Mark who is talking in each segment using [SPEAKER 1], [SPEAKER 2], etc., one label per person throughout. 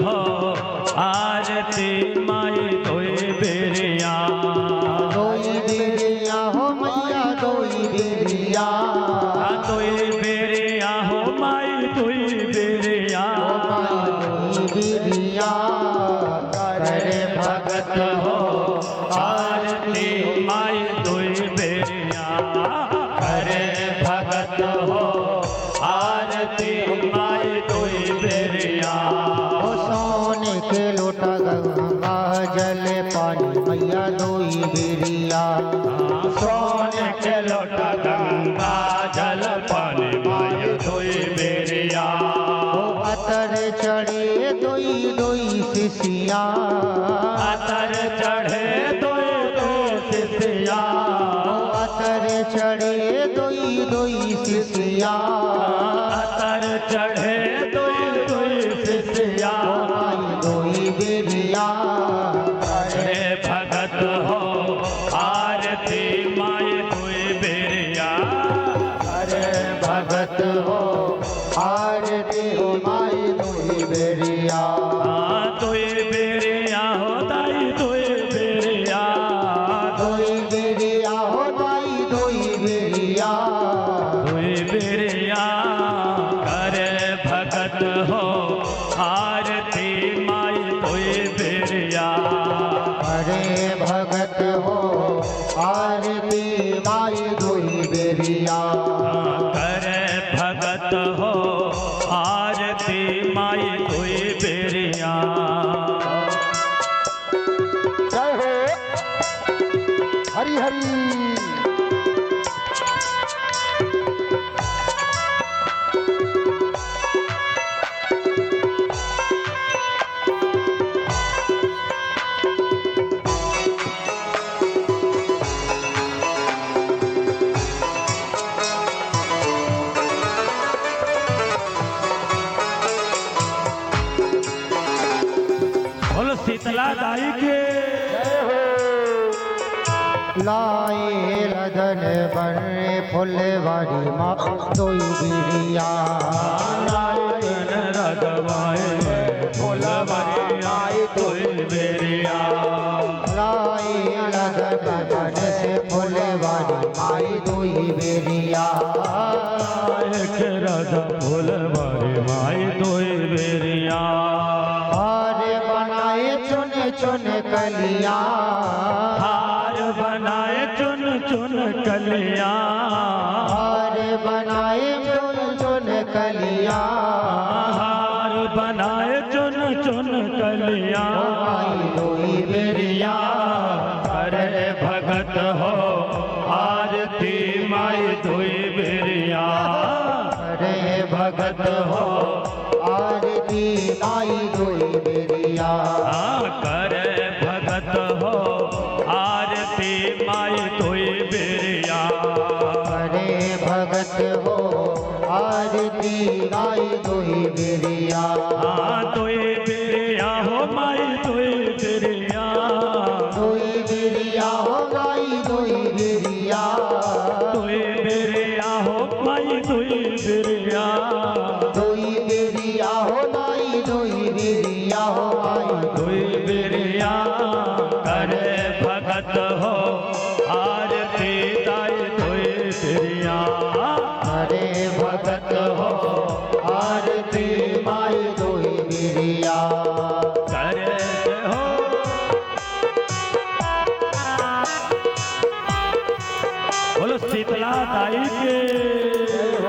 [SPEAKER 1] हो आरती माई दोई बेरिया
[SPEAKER 2] हो मैया दोई बेरिया
[SPEAKER 1] दोई बेरिया हो माई दोई बेरिया
[SPEAKER 2] बेरिया
[SPEAKER 1] करे भगत हो आरती माई दोई बेरिया करे भगत हो आरती माई दोई बेरिया
[SPEAKER 2] सोने के लोटा गंगा जल पानी मैया दोई बेरिया
[SPEAKER 1] सोने के लोटा गंगा जल पानी माई दोई बेरिया
[SPEAKER 2] अतर चढ़े दोई दोई शिष्या
[SPEAKER 1] अतर चढ़े दोई दोई शिष्या
[SPEAKER 2] अतर चढ़े दोई दोई शिष्या
[SPEAKER 1] अतर चढ़े दोई दोई शिष्या
[SPEAKER 2] दोई बेरिया
[SPEAKER 1] अरे भगत हो आरती माई दोई बेरिया
[SPEAKER 2] अरे भगत हो आरती हो माई दोई बेरिया
[SPEAKER 1] दोई बेरिया हो दाई दोई बेरिया
[SPEAKER 2] दोई बेरिया हो दाई दोई बेरिया
[SPEAKER 1] दोई बेरिया करे भगत हो आरती माई दोई बेरिया
[SPEAKER 2] अरे भगत हो आरती माई दोई बेरिया
[SPEAKER 1] करे भगत हो आरती माई दोई बेरिया
[SPEAKER 2] जय हो हरि हरि
[SPEAKER 1] बोलो शीतला दाई के
[SPEAKER 2] लाए लदन बने फुलवारी माँ दोई बेरिया
[SPEAKER 1] नारायण रगवाए फुलवारी आई दोई बेरिया
[SPEAKER 2] लाए लदन बन से फुलवारी माई दोई बेरिया
[SPEAKER 1] एक रग फुलवारी माई दोई बेरिया
[SPEAKER 2] हार बनाए चुन चुन कलिया
[SPEAKER 1] हार बनाए चुन चुन कलिया
[SPEAKER 2] हार बनाए चुन चुन कलिया
[SPEAKER 1] हार बनाए चुन चुन कलिया
[SPEAKER 2] माई दोई बेरिया
[SPEAKER 1] अरे भगत हो आरती माई दोई बेरिया
[SPEAKER 2] अरे भगत हो आरती माई दोई बेरिया
[SPEAKER 1] करे भगत हो आरती माई दोई बेरिया
[SPEAKER 2] अरे भगत हो आरती माई दोई बेरिया
[SPEAKER 1] दोई बेरिया हो माई दोई बेरिया
[SPEAKER 2] दोई बेरिया हो माई दोई बेरिया
[SPEAKER 1] दोई बेरिया हो माई दोई बेरिया
[SPEAKER 2] दोई बेरिया हो माई दोई बेरिया हो माई
[SPEAKER 1] दोई बेरिया करे भगत हो आरती दाई दोई बेरिया
[SPEAKER 2] अरे भगत हो आरती माई दोई बेरिया
[SPEAKER 1] करे हो बोलो शीतला दाई के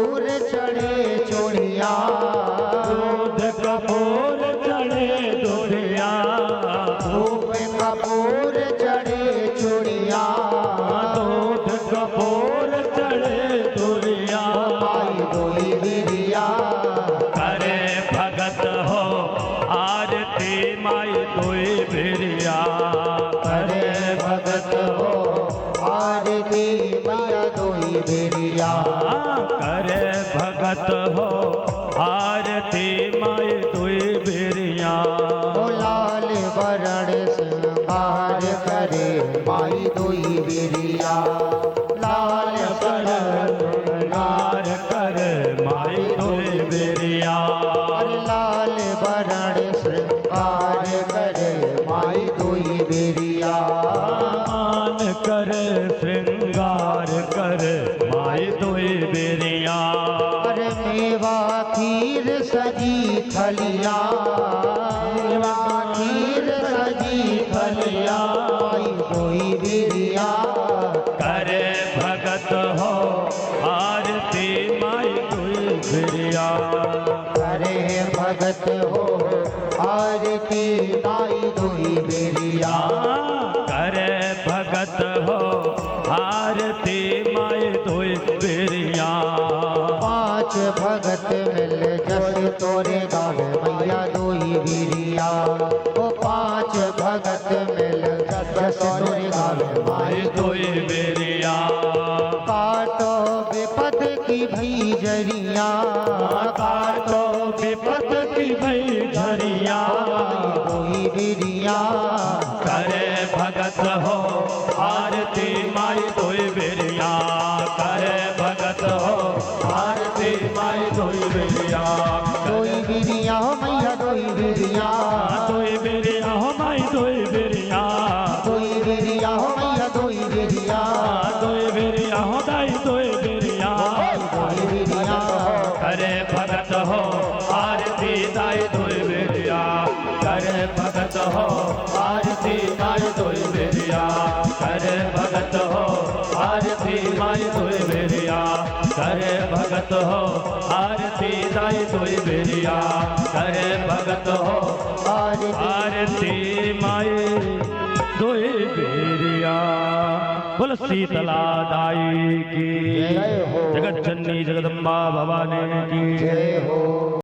[SPEAKER 2] कपूर चढ़े चूड़िया
[SPEAKER 1] दूध कपूर चढ़े दुधिया
[SPEAKER 2] धूप कपूर चढ़े चूड़िया
[SPEAKER 1] दूध कपूर चढ़े दुरिया
[SPEAKER 2] माई दोई बिरिया
[SPEAKER 1] करे भगत हो आरती माई दोई बिरिया
[SPEAKER 2] करे भगत हो आरती मैया दोई बिरिया
[SPEAKER 1] करे भगत हो आरती माई दोई बिरिया
[SPEAKER 2] ओ लाल वरण श्रृंगार करे माई दोई बिरिया लाल वरण
[SPEAKER 1] श्रृंगार करे माई दोई बिरिया
[SPEAKER 2] लाल वरण श्रृंगार करे माई दोई बिरिया
[SPEAKER 1] मान करे श्रृंगार करे माई दोई बिरिया
[SPEAKER 2] अरे मेवा खीर सजी थलिया मेवा खीर सजी थलिया माई दोई बिरिया
[SPEAKER 1] करे भगत हो आरती माई दोई बिरिया
[SPEAKER 2] करे भगत हो आरती माई दोई बिरिया
[SPEAKER 1] करे भगत हो आरती माई दोई बिरिया
[SPEAKER 2] पांच भगत मिल जस तोरे गावे मैया दोई बिरिया ओ पांच भगत मिल जस तोरे गावे
[SPEAKER 1] माई दोई बिरिया
[SPEAKER 2] काटो विपद की भैजरिया
[SPEAKER 1] काटो विपद की भई झरिया
[SPEAKER 2] दोई बिरिया
[SPEAKER 1] करे भगत हो आरती माई दोई बिरिया करे भगत हो आरती माई दोई बिरिया
[SPEAKER 2] दोई बिरिया हो मैया दोई बिरिया
[SPEAKER 1] दोई बिरिया हो माई दोई बिरिया
[SPEAKER 2] दोई बिरिया हो मैया दोई बिरिया
[SPEAKER 1] दोई बिरिया हो दाई दोई बिरिया
[SPEAKER 2] दोई बिरिया
[SPEAKER 1] करे भगत हो आरती दाई दोई बिरिया करे भगत हो आरती माई दोई बिरिया करे भगत हो आरती माई दोई बिरिया करे भगत हो आरती दाई दोई बिरिया करे भगत हो आरती माई दोई बिरिया बोल शीतला दाई की
[SPEAKER 2] जय हो
[SPEAKER 1] जगत जननी जगदम्बा भवानी की
[SPEAKER 2] जय हो।